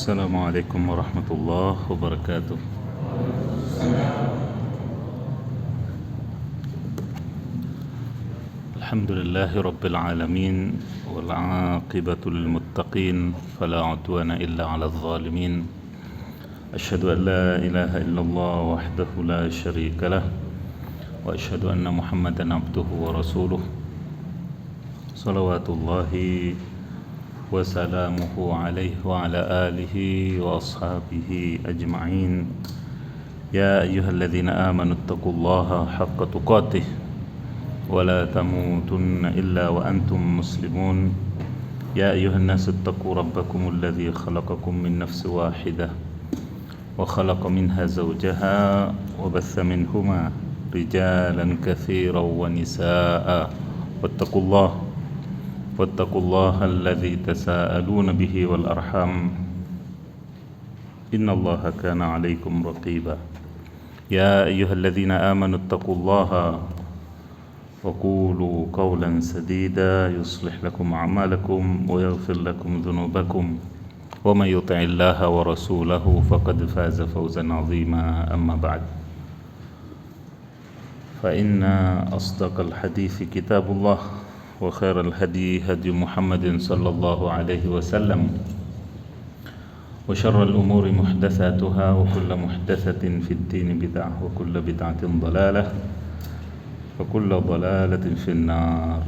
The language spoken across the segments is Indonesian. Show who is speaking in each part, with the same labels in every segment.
Speaker 1: السلام عليكم ورحمة الله وبركاته. الحمد لله رب العالمين والعاقبة للمتقين فلا عدوان إلا على الظالمين. أشهد أن لا إله إلا الله وحده لا شريك له وأشهد أن محمدا عبده ورسوله صلوات الله وسلامه عليه وعلى آله وأصحابه أجمعين. يا أيها الذين آمنوا اتقوا الله حق تقاته ولا تموتن إلا وأنتم مسلمون. يا أيها الناس اتقوا ربكم الذي خلقكم من نفس واحدة وخلق منها زوجها وبث منهما رجالا كثيرا ونساء واتقوا الله الذي تساءلون به والأرحام إن الله كان عليكم رقيبا. يا أيها الذين آمنوا اتقوا الله وقولوا قولا سديدا يصلح لكم أعمالكم ويغفر لكم ذنوبكم ومن يطع الله ورسوله فقد فاز فوزا عظيما. أما بعد فإن أصدق الحديث كتاب الله وخير الهدي هدي محمد صلى الله عليه وسلم وشر الأمور محدثاتها وكل محدثة في الدين بدعة وكل بدعة ضلالة وكل ضلالة في النار.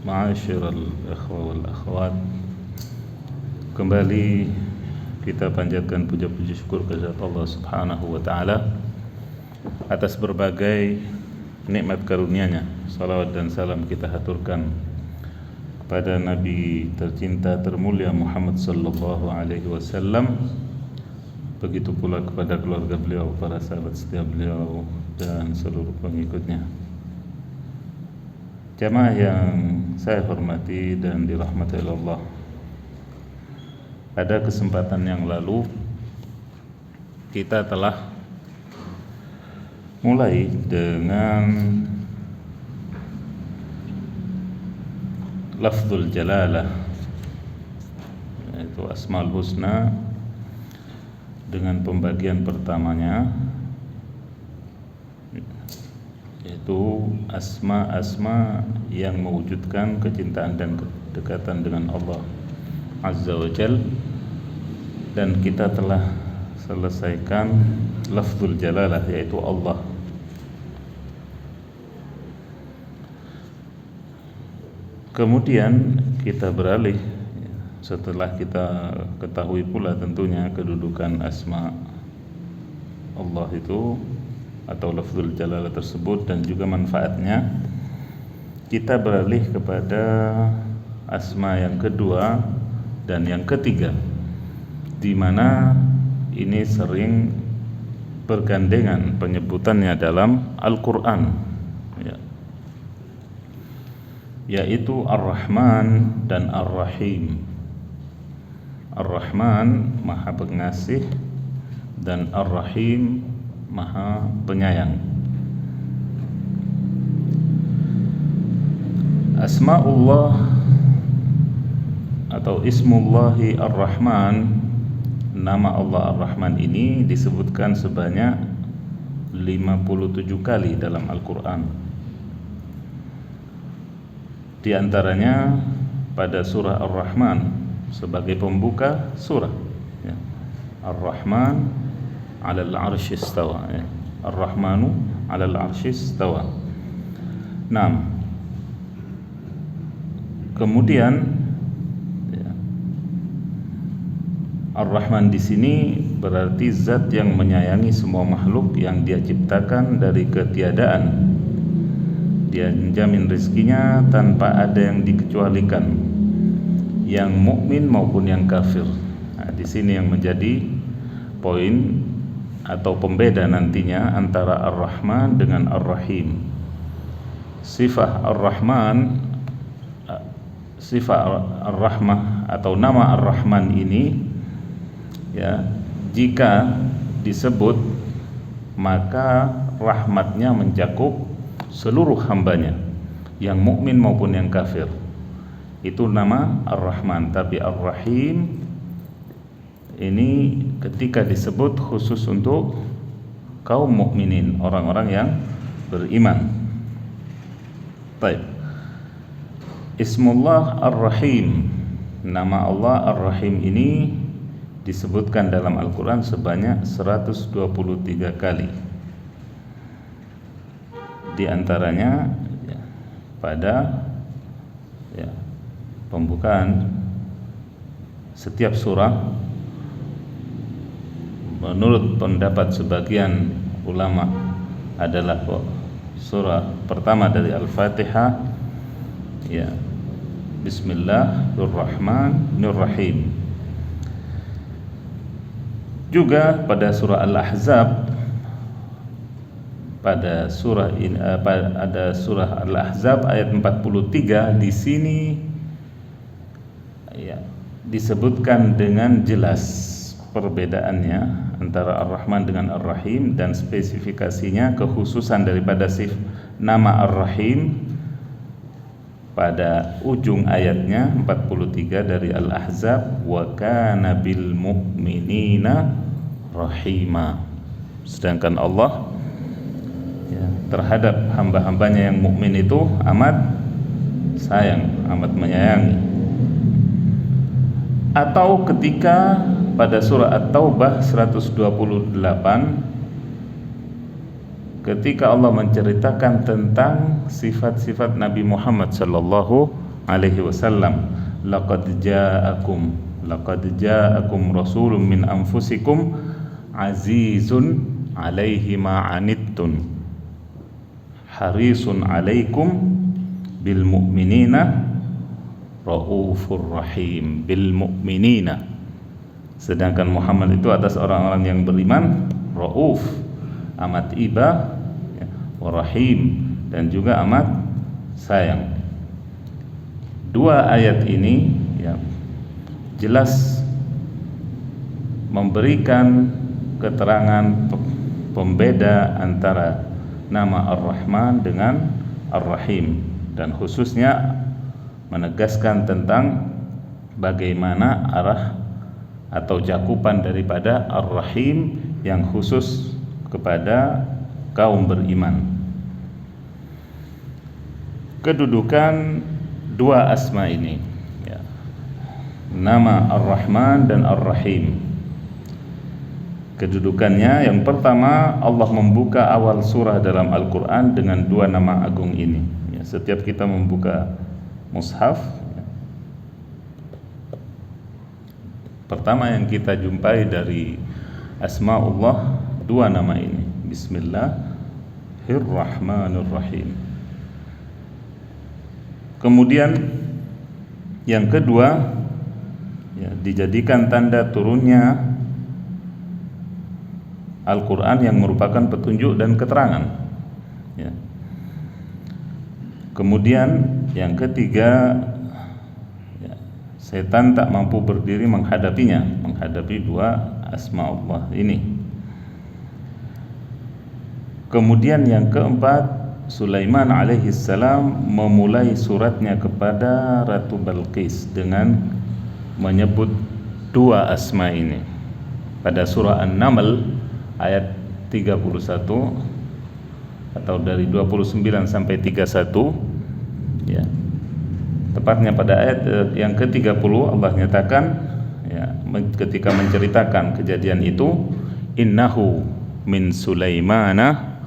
Speaker 1: Ma'asyiral ikhwah wal akhwat, kembali kita panjatkan puja-puji syukur kehadirat Allah Subhanahu wa taala atas berbagai nikmat karunia-Nya. Salawat dan salam kita haturkan kepada Nabi tercinta termulia Muhammad sallallahu alaihi wasallam. Begitu pula kepada keluarga beliau, para sahabat setia beliau dan seluruh pengikutnya. Jamaah yang saya hormati dan dirahmati Allah, pada kesempatan yang lalu kita telah mulai dengan lafzul jalalah, yaitu asmaul husna, dengan pembagian pertamanya yaitu asma-asma yang mewujudkan kecintaan dan kedekatan dengan Allah Azza wa Jal, dan kita telah selesaikan lafzul jalalah, yaitu Allah. Kemudian kita beralih, setelah kita ketahui pula tentunya kedudukan asma Allah itu atau lafzul jalalah tersebut dan juga manfaatnya, kita beralih kepada asma yang kedua dan yang ketiga, di mana ini sering bergandengan penyebutannya dalam Al-Quran, yaitu Ar-Rahman dan Ar-Rahim. Ar-Rahman Maha Pengasih dan Ar-Rahim Maha Penyayang. Asma'ullah atau Ismullahi Ar-Rahman, nama Allah Ar-Rahman ini disebutkan sebanyak 57 kali dalam Al-Quran. Di antaranya pada surah Ar-Rahman sebagai pembuka surah, ya. Ar-Rahman 'alal 'arsy istawa, ya. Ar-Rahmanu 'alal 'arsy istawa. Nah, kemudian ya, Ar-Rahman di sini berarti zat yang menyayangi semua makhluk yang Dia ciptakan dari ketiadaan. Dia menjamin rezekinya tanpa ada yang dikecualikan, yang mukmin maupun yang kafir. Nah, di sini yang menjadi poin atau pembeda nantinya antara Ar-Rahman dengan Ar-Rahim. Sifat Ar-Rahman, sifat Ar-Rahmah atau nama Ar-Rahman ini, ya, jika disebut maka rahmatnya mencakup seluruh hambanya, yang mukmin maupun yang kafir. Itu nama Ar-Rahman. Tapi Ar-Rahim ini ketika disebut khusus untuk kaum mukminin, orang-orang yang beriman. Baik. Ismullah Ar-Rahim, nama Allah Ar-Rahim ini disebutkan dalam Al-Quran sebanyak 123 kali. Di antaranya pada pembukaan setiap surah, menurut pendapat sebagian ulama adalah surah pertama dari Al-Fatihah, ya, Bismillahirrahmanirrahim. Juga pada surah Al-Ahzab, pada surah ada surah Al-Ahzab ayat 43, di sini ya disebutkan dengan jelas perbedaannya antara Ar-Rahman dengan Ar-Rahim, dan spesifikasinya kekhususan daripada nama Ar-Rahim pada ujung ayatnya 43 dari Al-Ahzab, wa kana bil mu'minina rahima. Sedangkan Allah terhadap hamba-hambanya yang mukmin itu amat sayang, amat menyayangi. Atau ketika pada surah At-Taubah 128, ketika Allah menceritakan tentang sifat-sifat Nabi Muhammad sallallahu alaihi wasallam, laqad ja'akum rasulun min anfusikum azizun alaihi ma anittum harisun alaikum bil mu'minina raufur rahim. Bil mu'minina, sedangkan Muhammad itu atas orang-orang yang beriman rauf, amat iba, rahim, dan juga amat sayang. Dua ayat ini ya jelas memberikan keterangan pembeda antara nama Ar-Rahman dengan Ar-Rahim, dan khususnya menegaskan tentang bagaimana arah atau cakupan daripada Ar-Rahim yang khusus kepada kaum beriman. Kedudukan dua asma ini ya, nama Ar-Rahman dan Ar-Rahim. Kedudukannya, yang pertama, Allah membuka awal surah dalam Al-Quran dengan dua nama agung ini ya, setiap kita membuka mushaf ya, pertama yang kita jumpai dari Asma'ullah dua nama ini, Bismillahirrahmanirrahim. Kemudian yang kedua ya, dijadikan tanda turunnya Al-Quran yang merupakan petunjuk dan keterangan ya. Kemudian yang ketiga ya, setan tak mampu berdiri menghadapi dua asma Allah ini. Kemudian yang keempat, Sulaiman alaihissalam memulai suratnya kepada Ratu Balqis dengan menyebut dua asma ini. Pada surah An-Naml ayat 31 atau dari 29 sampai 31 ya, tepatnya pada ayat yang ke-30 Allah nyatakan ya, ketika menceritakan kejadian itu, innahu min Sulaimana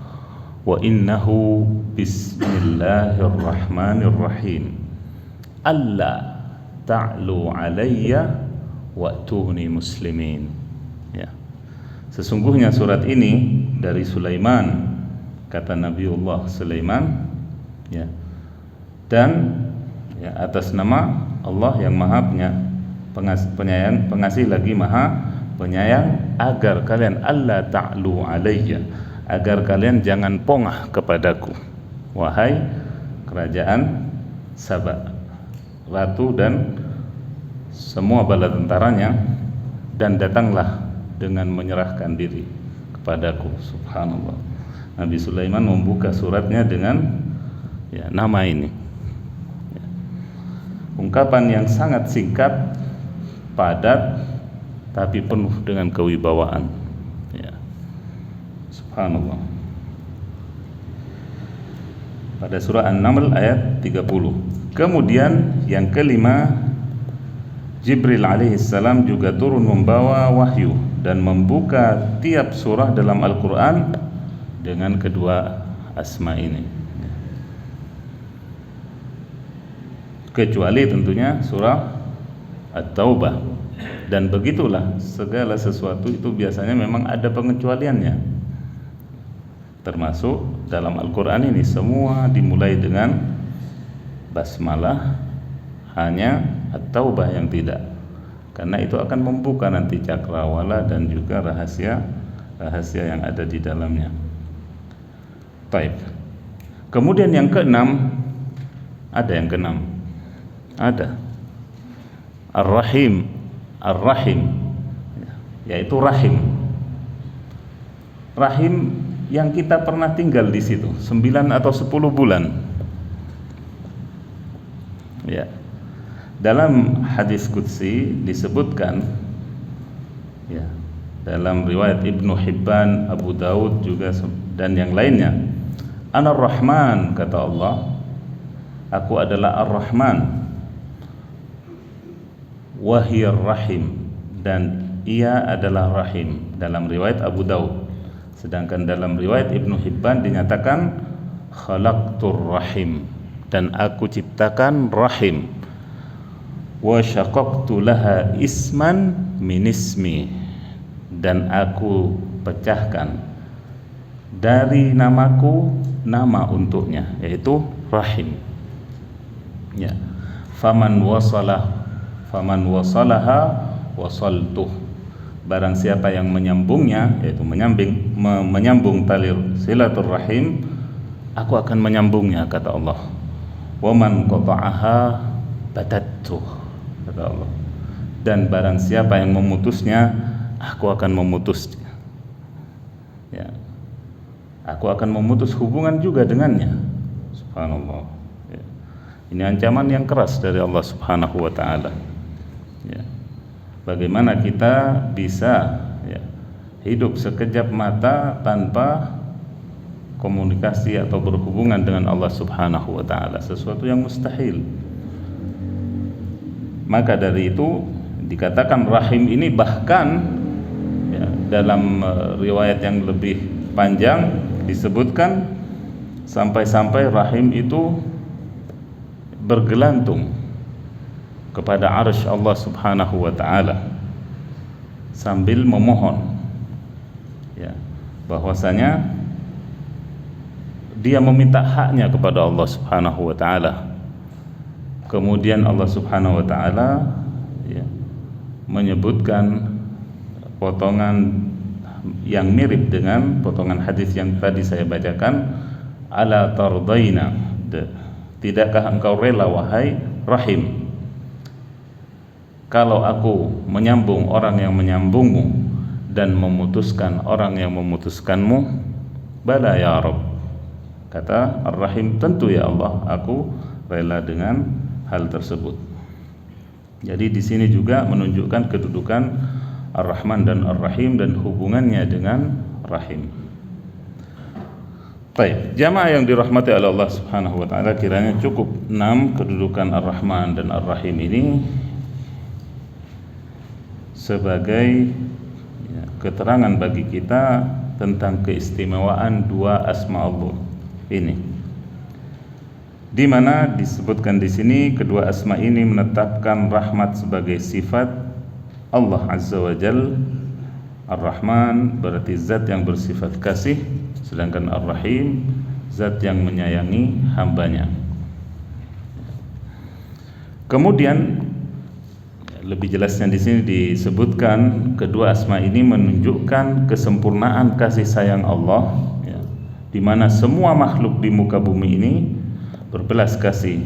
Speaker 1: wa innahu bismillahirrahmanirrahim alla ta'lu alayya wa'tuni muslimin ya. Sesungguhnya surat ini dari Sulaiman, kata Nabiullah Sulaiman ya, dan ya, atas nama Allah yang Maha Penyayang, pengasih lagi Maha Penyayang, agar kalian alla ta'lu alayya, agar kalian jangan pongah kepadaku, wahai kerajaan Saba, ratu dan semua bala tentaranya, dan datanglah dengan menyerahkan diri kepadaku. Subhanallah. Nabi Sulaiman membuka suratnya dengan ya, nama ini ya. Ungkapan yang sangat singkat, padat, tapi penuh dengan kewibawaan. Ya. Subhanallah. Pada surah An-Naml ayat 30. Kemudian yang kelima, Jibril alaihissalam juga turun membawa wahyu dan membuka tiap surah dalam Al-Quran dengan kedua asma ini, kecuali tentunya surah At-Taubah. Dan begitulah segala sesuatu itu biasanya memang ada pengecualiannya, termasuk dalam Al-Quran ini semua dimulai dengan basmalah, hanya At-Taubah yang tidak, karena itu akan membuka nanti cakrawala dan juga rahasia yang ada di dalamnya. Baik. Kemudian yang keenam, ada yang keenam, ada Ar-Rahim, yaitu rahim. Rahim yang kita pernah tinggal di situ 9 atau 10 bulan. Ya. Dalam hadis qudsi disebutkan, ya, dalam riwayat Ibnu Hibban, Abu Daud juga dan yang lainnya, Anar-Rahman, kata Allah, aku adalah Ar-Rahman, wahiyar rahim, dan ia adalah rahim, dalam riwayat Abu Daud. Sedangkan dalam riwayat Ibnu Hibban dinyatakan khalaqtur rahim, dan aku ciptakan rahim, wa syaqaqtu laha isman min ismi, dan aku pecahkan dari namaku nama untuknya, yaitu rahim. Ya. Faman wasalaha wasaltuh, barang siapa yang menyambungnya, yaitu menyambung tali silaturrahim, aku akan menyambungnya, kata Allah. Waman qata'aha batattuh, kata Allah, dan barang siapa yang memutusnya, aku akan memutusnya. Ya. Aku akan memutus hubungan juga dengannya. Subhanallah. Ya. Ini ancaman yang keras dari Allah Subhanahu wa taala. Ya. Bagaimana kita bisa, ya, hidup sekejap mata tanpa komunikasi atau berhubungan dengan Allah Subhanahu wa taala, sesuatu yang mustahil. Maka dari itu dikatakan rahim ini, bahkan, ya, dalam riwayat yang lebih panjang disebutkan sampai-sampai rahim itu bergelantung kepada arsy Allah Subhanahu wa taala sambil memohon, ya, bahwasanya dia meminta haknya kepada Allah Subhanahu wa taala. Kemudian Allah Subhanahu wa taala, ya, menyebutkan potongan yang mirip dengan potongan hadis yang tadi saya bacakan, ala tardaina, tidakkah engkau rela wahai rahim, kalau aku menyambung orang yang menyambungmu dan memutuskan orang yang memutuskanmu? Bala ya Rabb, kata Ar-Rahim, tentu ya Allah, aku rela dengan hal tersebut. Jadi di sini juga menunjukkan kedudukan Ar-Rahman dan Ar-Rahim dan hubungannya dengan rahim. Baik, jamaah yang dirahmati oleh Allah Subhanahu wa taala, kiranya cukup 6 kedudukan Ar-Rahman dan Ar-Rahim ini sebagai, ya, keterangan bagi kita tentang keistimewaan dua asma Allah ini, di mana disebutkan di sini kedua asma ini menetapkan rahmat sebagai sifat Allah Azza wa Jal. Ar-Rahman berarti zat yang bersifat kasih, sedangkan Ar-Rahim zat yang menyayangi hambanya. Kemudian lebih jelasnya di sini disebutkan kedua asma ini menunjukkan kesempurnaan kasih sayang Allah, ya, di mana semua makhluk di muka bumi ini berbelas kasih,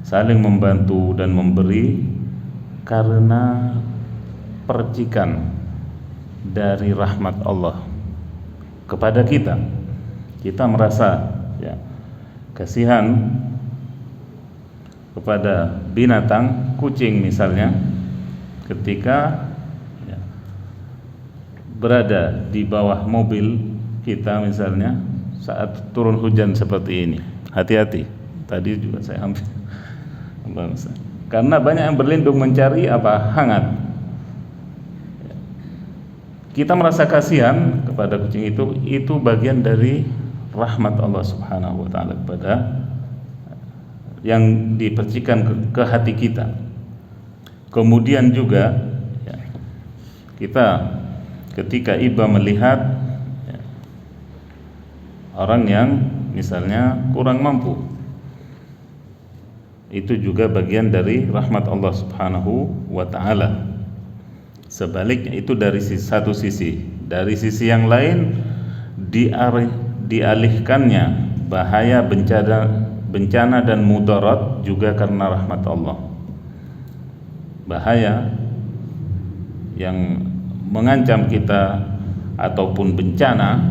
Speaker 1: saling membantu dan memberi karena percikan dari rahmat Allah kepada kita. Kita merasa, ya, kasihan kepada binatang, kucing misalnya, ketika, ya, berada di bawah mobil kita misalnya saat turun hujan seperti ini, hati-hati. Tadi juga saya hampir karena banyak yang berlindung mencari apa? Hangat. Kita merasa kasihan kepada kucing itu bagian dari rahmat Allah Subhanahu wa taala kepada yang dipercikan ke hati kita. Kemudian juga ya, kita ketika iba melihat ya, orang yang misalnya kurang mampu, itu juga bagian dari rahmat Allah Subhanahu wa taala. Sebaliknya itu dari satu sisi. Dari sisi yang lain dialihkannya bahaya, bencana dan mudarat juga karena rahmat Allah. Bahaya yang mengancam kita ataupun bencana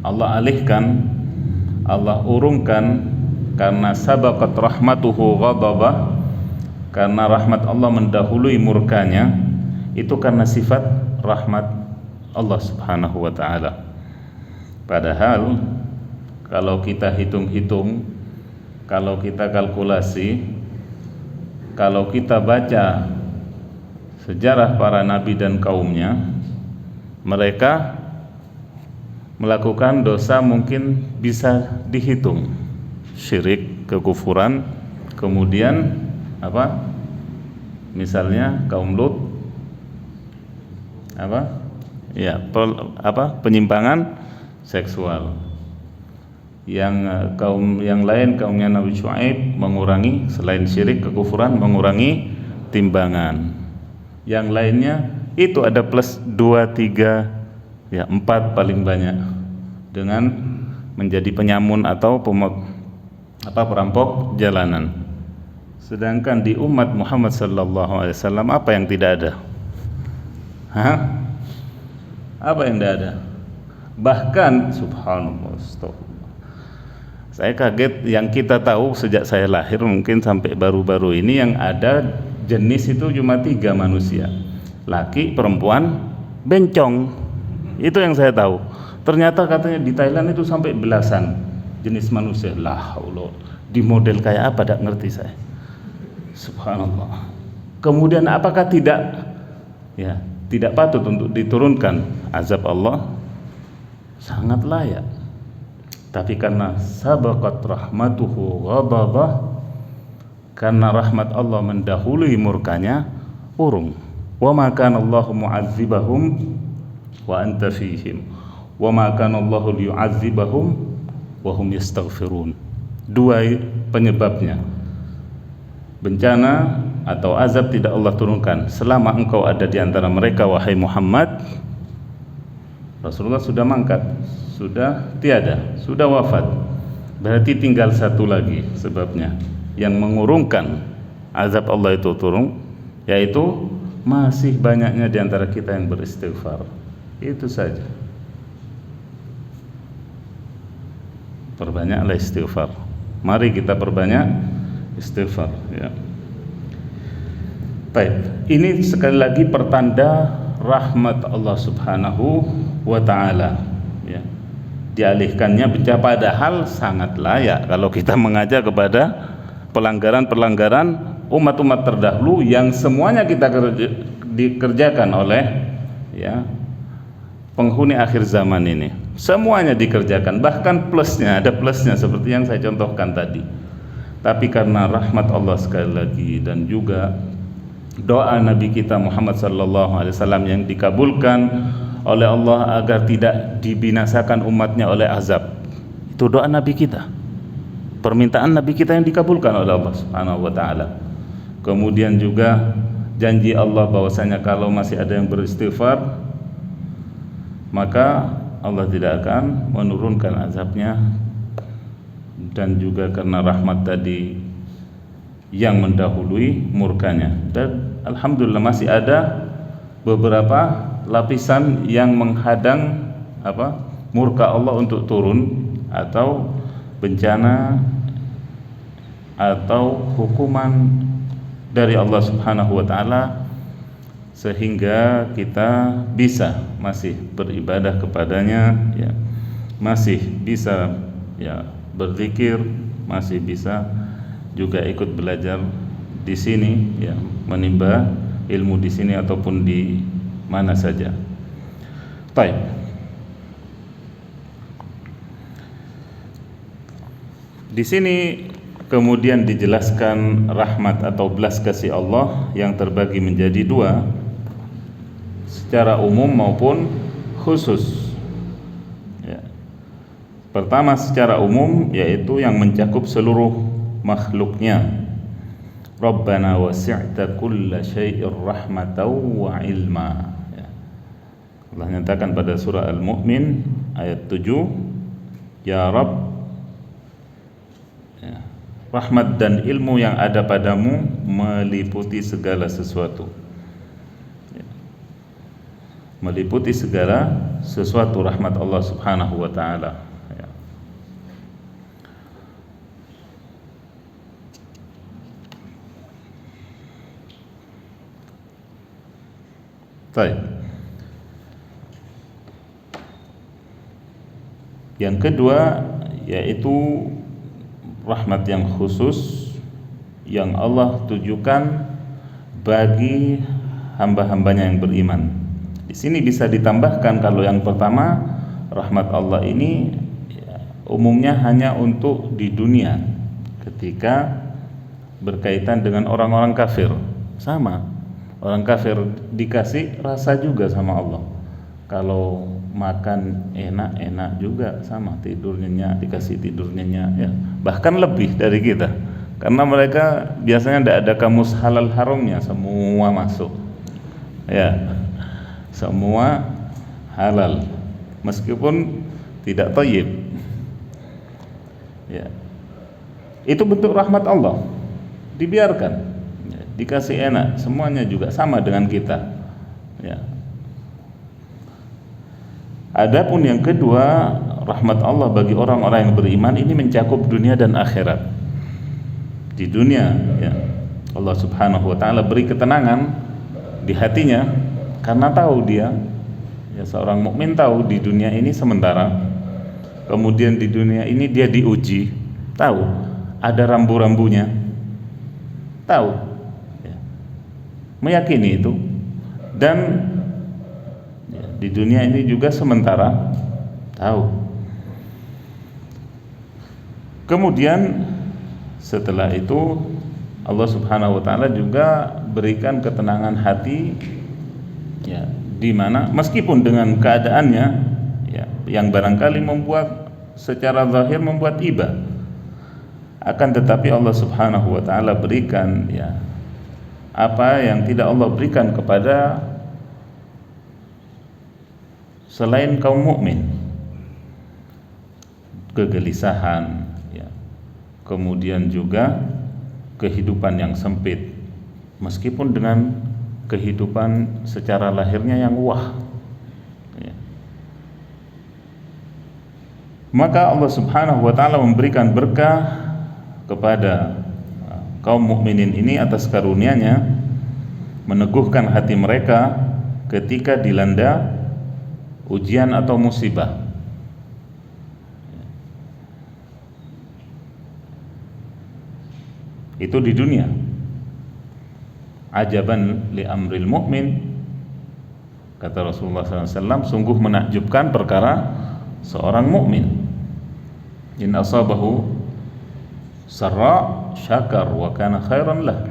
Speaker 1: Allah alihkan, Allah urungkan karena sabaqat rahmatuhu ghadabah, karena rahmat Allah mendahului murkanya. Itu karena sifat rahmat Allah Subhanahu wa taala. Padahal kalau kita hitung-hitung, kalau kita kalkulasi, kalau kita baca sejarah para nabi dan kaumnya, mereka melakukan dosa mungkin bisa dihitung. Syirik, kekufuran, kemudian apa? Misalnya kaum Lut penyimpangan seksual. Yang kaum yang lain, kaumnya Nabi Syuaib, mengurangi selain syirik, kekufuran, mengurangi timbangan. Yang lainnya itu ada plus 2, 3, 4 paling banyak, dengan menjadi penyamun atau perampok jalanan. Sedangkan di umat Muhammad sallallahu alaihi wasallam apa yang tidak ada? Apa yang tidak ada? Bahkan subhanallah, astagfirullah, saya kaget. Yang kita tahu sejak saya lahir mungkin sampai baru-baru ini, yang ada jenis itu cuma 3 manusia, laki, perempuan, bencong. Itu yang saya tahu. Ternyata katanya di Thailand itu sampai belasan jenis manusia. La haula, di model kayak apa tak ngerti saya. Subhanallah. Kemudian apakah tidak patut untuk diturunkan azab Allah? Sangat layak. Tapi karena sabaqat rahmatuhu ghadabah, karena rahmat Allah mendahului murkanya, urung. Wa ma kana Allahu mu'adzibahum wa anta fihim wa ma kana Allahu liyu'adzibahum wa hum yastaghfirun. 2 penyebabnya. Bencana atau azab tidak Allah turunkan selama engkau ada di antara mereka, wahai Muhammad. Rasulullah sudah mangkat, sudah tiada, sudah wafat. Berarti tinggal satu lagi sebabnya yang mengurungkan azab Allah itu turun, yaitu masih banyaknya di antara kita yang beristighfar. Itu saja. Perbanyaklah istighfar. Mari kita perbanyak istighfar, ya. Baik, ini sekali lagi pertanda rahmat Allah Subhanahu wa taala, ya. Dialihkannya bencana, padahal sangat layak kalau kita mengajak kepada pelanggaran-pelanggaran umat-umat terdahulu yang semuanya kita dikerjakan oleh penghuni akhir zaman ini. Semuanya dikerjakan, bahkan plusnya, ada plusnya seperti yang saya contohkan tadi. Tapi karena rahmat Allah sekali lagi, dan juga doa Nabi kita Muhammad sallallahu alaihi wasallam yang dikabulkan oleh Allah agar tidak dibinasakan umatnya oleh azab. Itu doa Nabi kita, permintaan Nabi kita yang dikabulkan oleh Allah Subhanahu wa taala. Kemudian juga janji Allah bahwasanya kalau masih ada yang beristighfar, maka Allah tidak akan menurunkan azabnya. Dan juga karena rahmat tadi yang mendahului murkanya. Dan alhamdulillah masih ada beberapa lapisan yang menghadang murka Allah untuk turun, atau bencana atau hukuman dari Allah Subhanahu wa taala sehingga kita bisa masih beribadah kepadanya, ya, masih bisa ya berzikir, masih bisa juga ikut belajar di sini, ya, menimba ilmu di sini ataupun di mana saja. Baik. Di sini kemudian dijelaskan rahmat atau belas kasih Allah yang terbagi menjadi dua, secara umum maupun khusus. Ya. Pertama secara umum, yaitu yang mencakup seluruh makhluknya. Rabbana wasi'ta kulla syai'ir rahmatan wa ilma. Ya. Allah nyatakan pada surah Al-Mu'min ayat 7, ya Rabb, ya, rahmat dan ilmu yang ada padamu meliputi segala sesuatu. Meliputi segala sesuatu rahmat Allah Subhanahu wa taala, ya. Baik. Yang kedua yaitu rahmat yang khusus yang Allah tujukan bagi hamba-hambanya yang beriman. Di sini bisa ditambahkan kalau yang pertama, rahmat Allah ini ya, umumnya hanya untuk di dunia ketika berkaitan dengan orang-orang kafir. Sama, orang kafir dikasih rasa juga sama Allah. Kalau makan enak-enak juga, sama, tidur nyenyak dikasih tidur nyenyak, ya. Bahkan lebih dari kita, karena mereka biasanya tidak ada kamus halal haramnya, semua masuk, ya, semua halal meskipun tidak thayyib, ya. Itu bentuk rahmat Allah, dibiarkan, ya, dikasih enak, semuanya juga sama dengan kita, ya. Adapun yang kedua, rahmat Allah bagi orang-orang yang beriman ini mencakup dunia dan akhirat. Di dunia, ya, Allah Subhanahu wa taala beri ketenangan di hatinya karena tahu dia, ya, seorang mukmin tahu di dunia ini sementara. Kemudian di dunia ini dia diuji, tahu ada rambu-rambunya, tahu, ya, meyakini itu. Dan ya, di dunia ini juga sementara, tahu. Kemudian setelah itu Allah Subhanahu wa taala juga berikan ketenangan hati, ya, di mana meskipun dengan keadaannya, ya, yang barangkali membuat secara zahir membuat iba, akan tetapi Allah Subhanahu wa taala berikan, ya, apa yang tidak Allah berikan kepada selain kaum mukmin. Kegelisahan, ya, kemudian juga kehidupan yang sempit, meskipun dengan kehidupan secara lahirnya yang wah, ya. Maka Allah Subhanahu wa taala memberikan berkah kepada kaum mukminin ini atas karunia-Nya, meneguhkan hati mereka ketika dilanda ujian atau musibah. Itu di dunia. Ajaban li amril mu'min, kata Rasulullah SAW, sungguh menakjubkan perkara seorang mukmin. In asabahu sarra syakar wa kana khairan lah.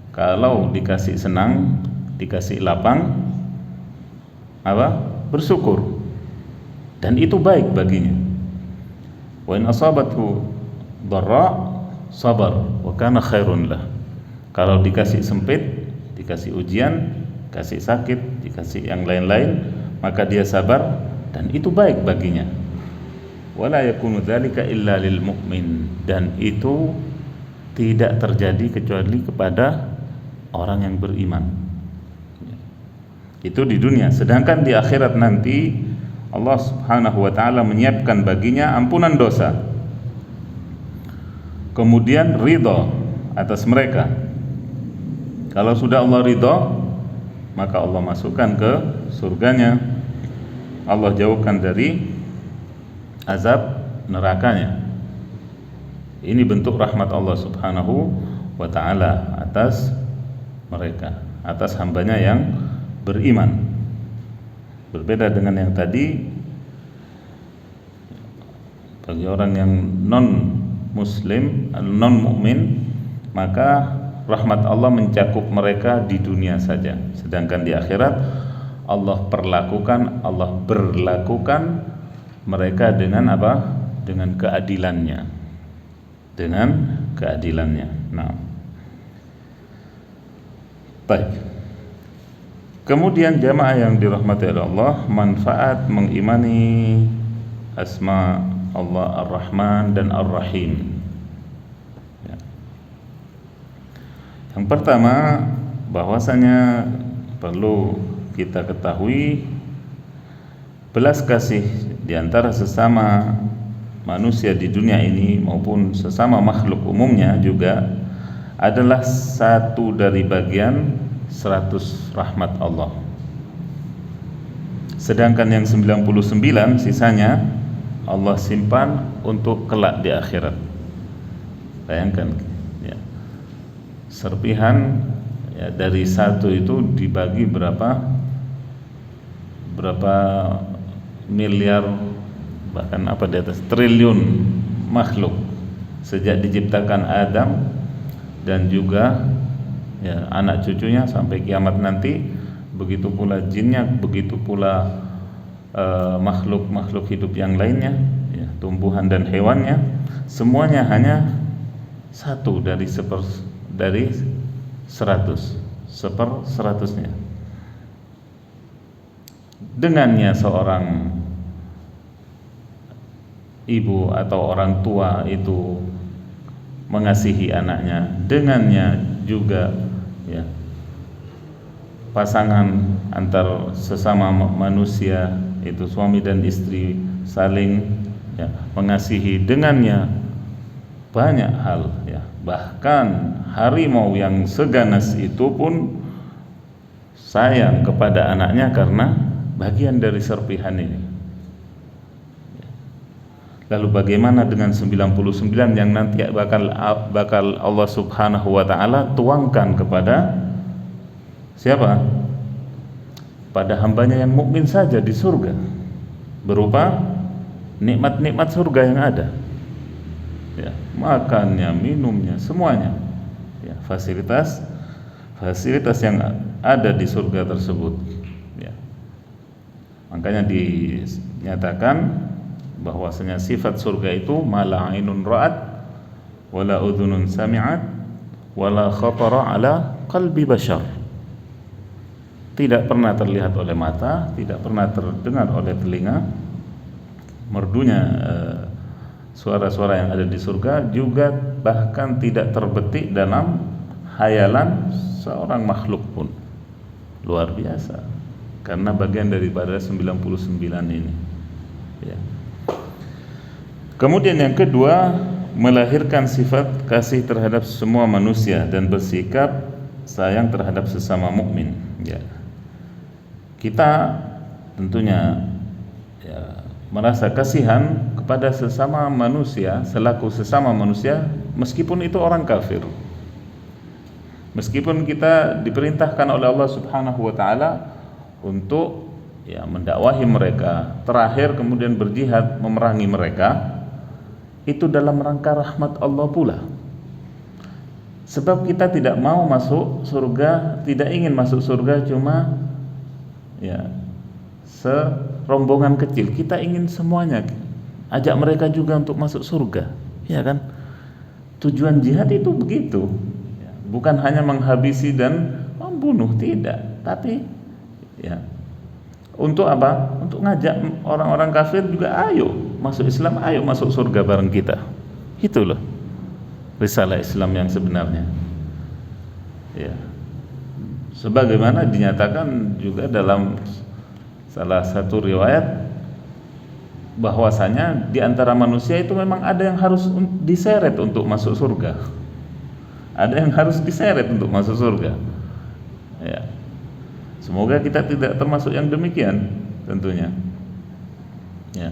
Speaker 1: Kalau dikasih senang, dikasih lapang, apa? Bersyukur, dan itu baik baginya. Wa in asabathu dharra sabar wa kana khairun lah. Kalau dikasih sempit, dikasih ujian, dikasih sakit, dikasih yang lain-lain, maka dia sabar dan itu baik baginya. Wala yakunu dzalika illa lil mu'min, dan itu tidak terjadi kecuali kepada orang yang beriman. Itu di dunia. Sedangkan di akhirat nanti Allah Subhanahu wa taala menyiapkan baginya ampunan dosa, kemudian ridha atas mereka. Kalau sudah Allah ridha, maka Allah masukkan ke surganya, Allah jauhkan dari azab nerakanya. Ini bentuk rahmat Allah Subhanahu wa ta'ala atas mereka, atas hambanya yang beriman. Berbeda dengan yang tadi, bagi orang yang non muslim, non mukmin, maka rahmat Allah mencakup mereka di dunia saja, sedangkan di akhirat Allah berlakukan mereka dengan apa? Dengan keadilannya. Nah, baik. Kemudian jamaah yang dirahmati oleh Allah, manfaat mengimani asma Allah Ar-Rahman dan Ar-Rahim. Yang pertama, bahwasanya perlu kita ketahui belas kasih di antara sesama manusia di dunia ini maupun sesama makhluk umumnya juga adalah satu dari bagian 100 rahmat Allah. Sedangkan yang 99 sisanya Allah simpan untuk kelak di akhirat. Bayangkan ya. Serpihan ya, dari satu itu dibagi berapa miliar, bahkan apa di atas triliun makhluk sejak diciptakan Adam dan juga ya, anak cucunya sampai kiamat nanti. Begitu pula jinnya, begitu pula makhluk-makhluk hidup yang lainnya ya, tumbuhan dan hewannya, semuanya hanya satu dari 100/100-nya. Dengannya seorang ibu atau orang tua itu mengasihi anaknya, dengannya juga ya, pasangan antar sesama manusia itu suami dan istri saling ya, mengasihi, dengannya banyak hal ya. Bahkan harimau yang seganas itu pun sayang kepada anaknya karena bagian dari serpihan ini. Lalu bagaimana dengan 99 yang nanti bakal Allah Subhanahu wa ta'ala tuangkan kepada siapa? Pada hambanya yang mukmin saja di surga, berupa nikmat-nikmat surga yang ada ya, makannya, minumnya, semuanya ya, fasilitas yang ada di surga tersebut ya. Makanya dinyatakan bahwasanya sifat surga itu mala ainun ra'at wala udhunun sami'at wala khatara ala qalbi bashar. Tidak pernah terlihat oleh mata, tidak pernah terdengar oleh telinga, merdunya suara-suara yang ada di surga, juga bahkan tidak terbetik dalam hayalan seorang makhluk pun. Luar biasa, karena bagian daripada 99 ini ya. Kemudian yang kedua, melahirkan sifat kasih terhadap semua manusia dan bersikap sayang terhadap sesama mukmin ya. Kita tentunya ya, merasa kasihan kepada sesama manusia, selaku sesama manusia, meskipun itu orang kafir, meskipun kita diperintahkan oleh Allah Subhanahu wa ta'ala untuk ya, mendakwahi mereka, terakhir kemudian berjihad memerangi mereka, itu dalam rangka rahmat Allah pula. Sebab kita tidak mau masuk surga, tidak ingin masuk surga cuma ya serombongan kecil, kita ingin semuanya, ajak mereka juga untuk masuk surga, ya kan? Tujuan jihad itu begitu ya, bukan hanya menghabisi dan membunuh, tidak, tapi ya untuk apa? Untuk ngajak orang-orang kafir juga, ayo masuk Islam, ayo masuk surga bareng kita. Itu loh risalah Islam yang sebenarnya ya. Sebagaimana dinyatakan juga dalam salah satu riwayat bahwasanya di antara manusia itu memang ada yang harus diseret untuk masuk surga, ada yang harus diseret untuk masuk surga ya. Semoga kita tidak termasuk yang demikian tentunya. Ya.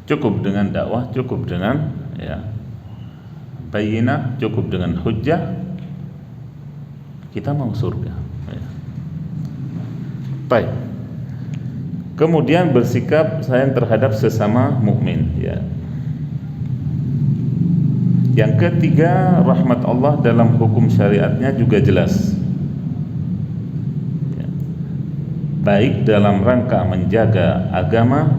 Speaker 1: Cukup dengan dakwah, cukup dengan bayyinah, cukup dengan hujjah, kita mau surga. Ya. Baik. Kemudian bersikap sayang terhadap sesama mukmin. Ya. Yang ketiga, rahmat Allah dalam hukum syariatnya juga jelas. Ya. Baik dalam rangka menjaga agama,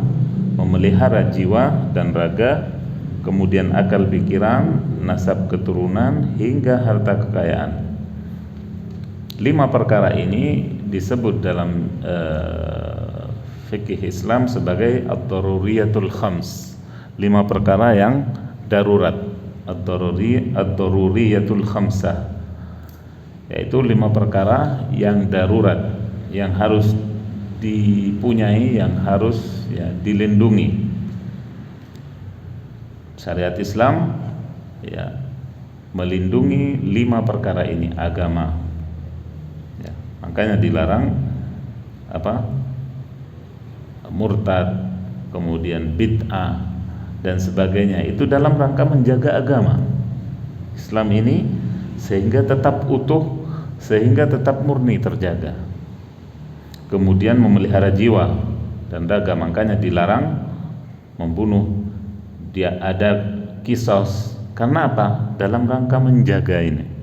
Speaker 1: memelihara jiwa dan raga, kemudian akal pikiran, nasab keturunan, hingga harta kekayaan. 5 perkara ini disebut dalam fikih Islam sebagai ad-daruriyatul khams. 5 perkara yang darurat, ad-daruriyatul khamsah, yaitu 5 perkara yang darurat, yang harus dipunyai, yang harus dilindungi. Syariat Islam melindungi 5 perkara ini, agama. Ya, makanya dilarang murtad, kemudian bid'ah dan sebagainya. Itu dalam rangka menjaga agama Islam ini sehingga tetap utuh, sehingga tetap murni terjaga. Kemudian memelihara jiwa dan raga, makanya dilarang membunuh. Dia ada qisas. Karena apa? Dalam rangka menjaga ini.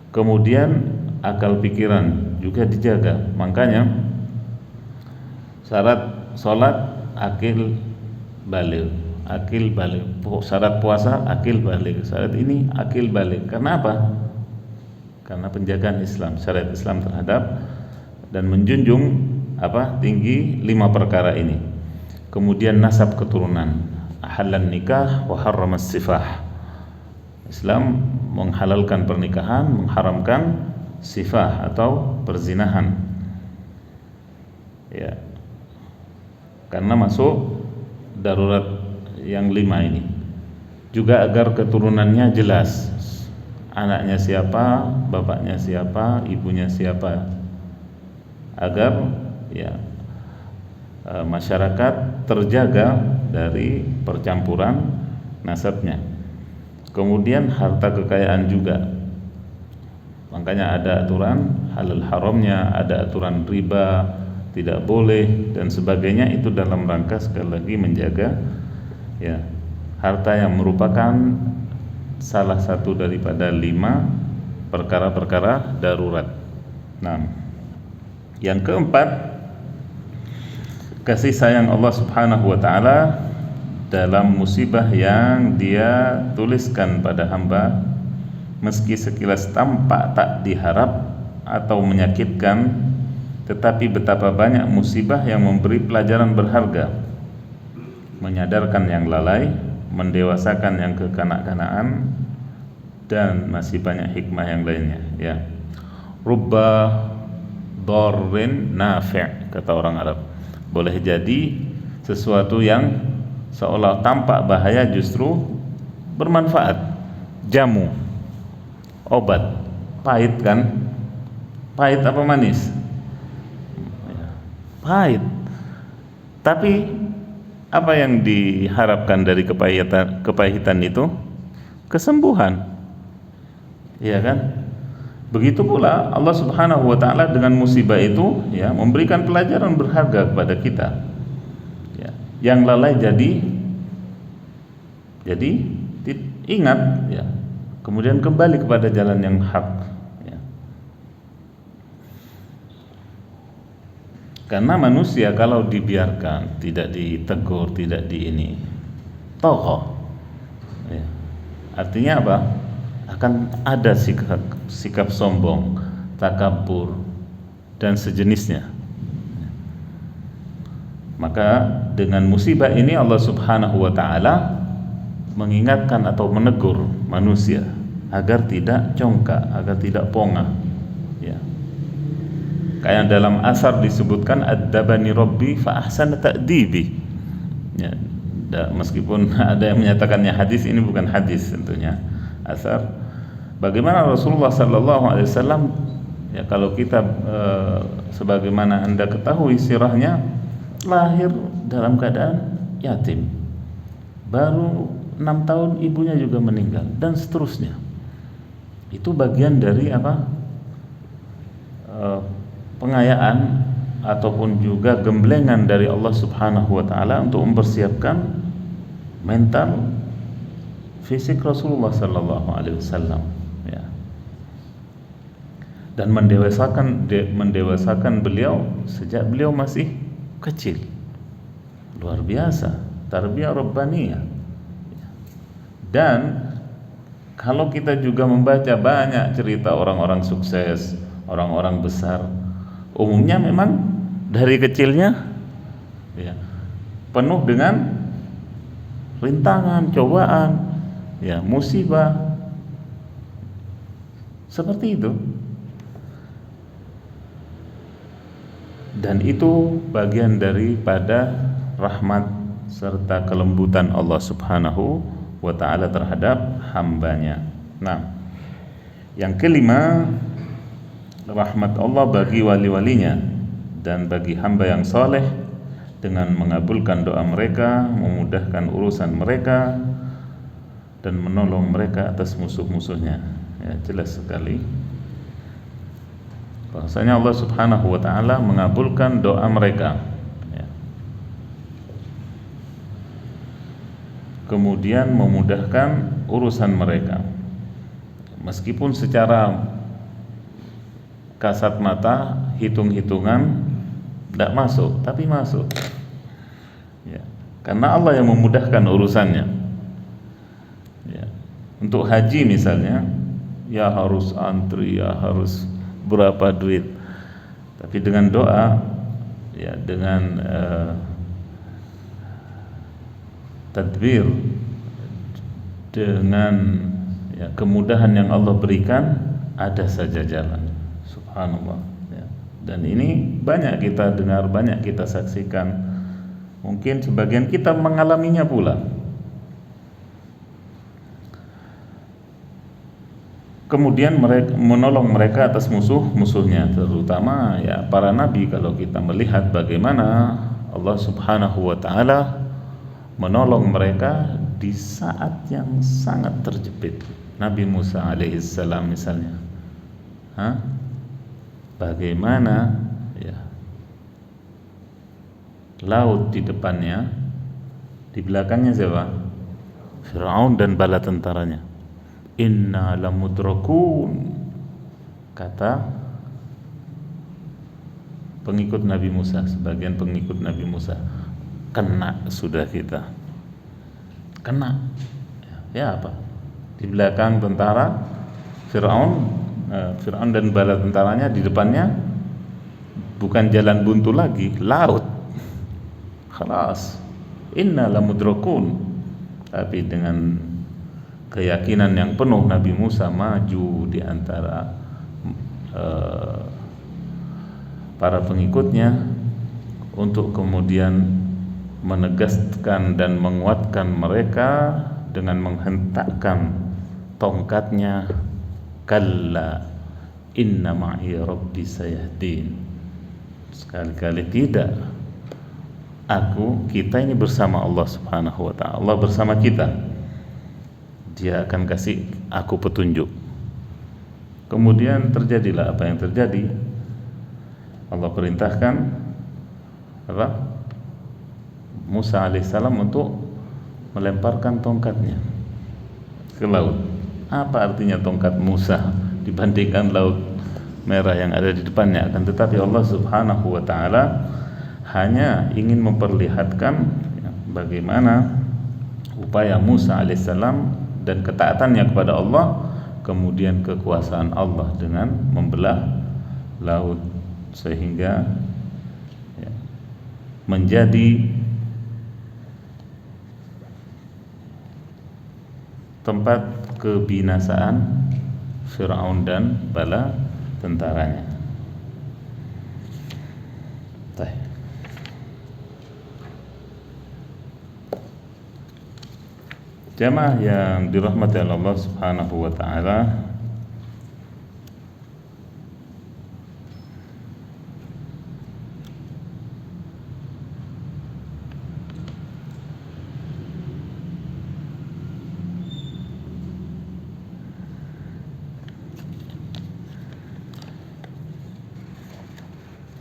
Speaker 1: Kemudian akal pikiran juga dijaga. Makanya syarat salat akil baligh, syarat puasa akil baligh, syarat ini akil baligh. Karena apa? Karena penjagaan Islam, syariat Islam terhadap dan menjunjung tinggi 5 perkara ini. Kemudian nasab keturunan, ahallan nikah wa harramas sifah. Islam menghalalkan pernikahan, mengharamkan sifah atau perzinahan. Ya. Karena masuk darurat yang 5 ini. Juga agar keturunannya jelas. Anaknya siapa, bapaknya siapa, ibunya siapa, agar masyarakat terjaga dari percampuran nasabnya. Kemudian harta kekayaan juga, makanya ada aturan halal haramnya, ada aturan riba tidak boleh dan sebagainya. Itu dalam rangka sekali lagi menjaga harta yang merupakan salah satu daripada 5 perkara-perkara darurat. Nah, yang keempat, kasih sayang Allah Subhanahu wa taala dalam musibah yang Dia tuliskan pada hamba, meski sekilas tampak tak diharap atau menyakitkan, tetapi betapa banyak musibah yang memberi pelajaran berharga, menyadarkan yang lalai, mendewasakan yang kekanak-kanaan, dan masih banyak hikmah yang lainnya. Ya, rubba darrin nafi', kata orang Arab. Boleh jadi sesuatu yang seolah tampak bahaya justru bermanfaat. Jamu, obat, pahit kan? Pahit apa manis? Pahit. Tapi apa yang diharapkan dari kepahitan itu? Kesembuhan. Iya kan? Begitu pula Allah Subhanahu wa taala dengan musibah itu memberikan pelajaran berharga kepada kita. Yang lalai jadi ingat, kemudian kembali kepada jalan yang hak. Karena manusia kalau dibiarkan, tidak ditegur, tidak tokoh, artinya apa? Akan ada sikap sombong, takabur, dan sejenisnya. Maka dengan musibah ini Allah Subhanahu wa taala mengingatkan atau menegur manusia agar tidak congkak, agar tidak pongah. Kayak dalam asar disebutkan ad-dabani rabbi fa ahsana ta'dibi. Meskipun ada yang menyatakannya hadis, ini bukan hadis tentunya. asar bagaimana Rasulullah sallallahu alaihi wasallam, ya kalau kita sebagaimana Anda ketahui sirahnya, lahir dalam keadaan yatim, baru 6 tahun ibunya juga meninggal, dan seterusnya. Itu bagian dari apa? Pengayaan ataupun juga gemblengan dari Allah Subhanahu wa taala untuk mempersiapkan mental fisik Rasulullah sallallahu alaihi wasallam, ya. Dan mendewasakan beliau sejak beliau masih kecil. Luar biasa, tarbiyah rabbaniyah. Dan kalau kita juga membaca banyak cerita orang-orang sukses, orang-orang besar, umumnya memang dari kecilnya ya, penuh dengan rintangan, cobaan, ya, musibah. Seperti itu. Dan itu bagian daripada rahmat serta kelembutan Allah Subhanahu wa ta'ala terhadap hambanya. Nah, yang kelima, rahmat Allah bagi wali-walinya dan bagi hamba yang saleh dengan mengabulkan doa mereka, memudahkan urusan mereka, dan menolong mereka atas musuh-musuhnya. Ya, jelas sekali bahwasanya Allah Subhanahu wa ta'ala mengabulkan doa mereka, ya. Kemudian memudahkan urusan mereka, meskipun secara kasat mata, hitung-hitungan tidak masuk, tapi masuk, ya. Karena Allah yang memudahkan urusannya, ya. Untuk haji misalnya, ya harus antri, ya harus berapa duit, tapi dengan doa, ya, dengan tadbir, dengan ya, kemudahan yang Allah berikan, ada saja jalan. Subhanallah, ya. Dan ini banyak kita dengar, banyak kita saksikan, mungkin sebagian kita mengalaminya pula. Kemudian mereka menolong mereka atas musuh-musuhnya, terutama ya para nabi. Kalau kita melihat bagaimana Allah Subhanahu wa ta'ala menolong mereka di saat yang sangat terjepit. Nabi Musa alaihissalam misalnya, bagaimana ya, laut di depannya, di belakangnya siapa? Fir'aun dan bala tentaranya. Inna lamudrakun, kata pengikut Nabi Musa, sebagian pengikut Nabi Musa, kena sudah kita, kena. Ya apa? Di belakang tentara Fir'aun dan bala tentaranya, di depannya bukan jalan buntu lagi, laut. Khalas, inna lamudrakun. Tapi dengan keyakinan yang penuh, Nabi Musa maju di antara para pengikutnya untuk kemudian menegaskan dan menguatkan mereka dengan menghentakkan tongkatnya, kalla inna ma'i rabbi sayahdin. Sekali-kali tidak, kita ini bersama Allah Subhanahu wa ta'ala. Allah bersama kita, Dia akan kasih aku petunjuk. Kemudian terjadilah apa yang terjadi. Allah perintahkan apa? Musa alaihissalam untuk melemparkan tongkatnya ke laut. Apa artinya tongkat Musa dibandingkan laut merah yang ada di depannya? Akan tetapi Allah Subhanahu wa ta'ala hanya ingin memperlihatkan bagaimana upaya Musa alaihissalam dan ketaatannya kepada Allah, kemudian kekuasaan Allah dengan membelah laut sehingga ya, menjadi tempat kebinasaan Fir'aun dan bala tentaranya. Jamaah yang dirahmati Allah Subhanahu wa taala,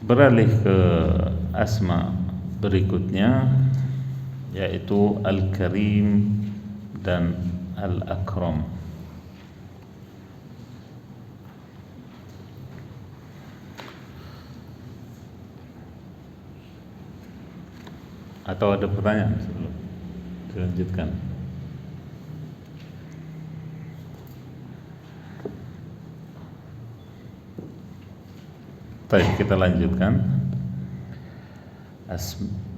Speaker 1: beralih ke asma berikutnya, yaitu Al-Karim dan Al-Akram. Atau ada pertanyaan sebelum dilanjutkan? Baik, kita lanjutkan.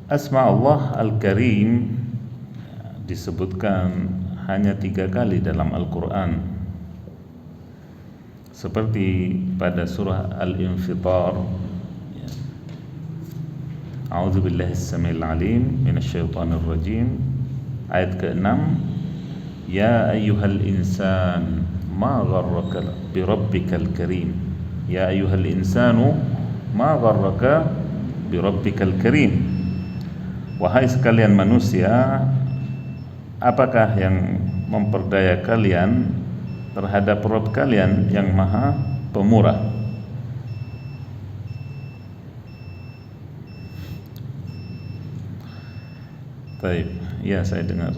Speaker 1: Asma Allah Al-Karim disebutkan hanya 3 kali dalam Al-Quran, seperti pada surah Al-Infitar, A'udzu billahi as-sami'il 'alim minasyaitonir rajim, ayat ke-6, Ya ayyuhal insan ma gharraka bi rabbikal karim. Ya ayyuhal insanu ma gharraka bi rabbikal karim. Wahai sekalian manusia, apakah yang memperdaya kalian terhadap Rabb kalian yang maha pemurah? Baik, ya saya dengar.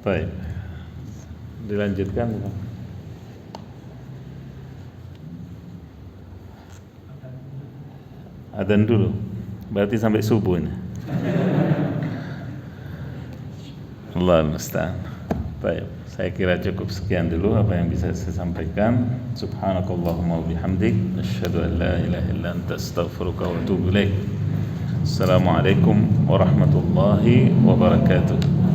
Speaker 1: Baik, dilanjutkan. Adzan dulu, berarti sampai subuh ini. Allah musta'an. Baik, saya kira cukup sekian dulu apa yang bisa saya sampaikan. Subhanakallahumma wa bihamdik, asyhadu an la ilaha illa anta, astaghfiruka wa atubu ilaik. Assalamualaikum warahmatullahi wabarakatuh.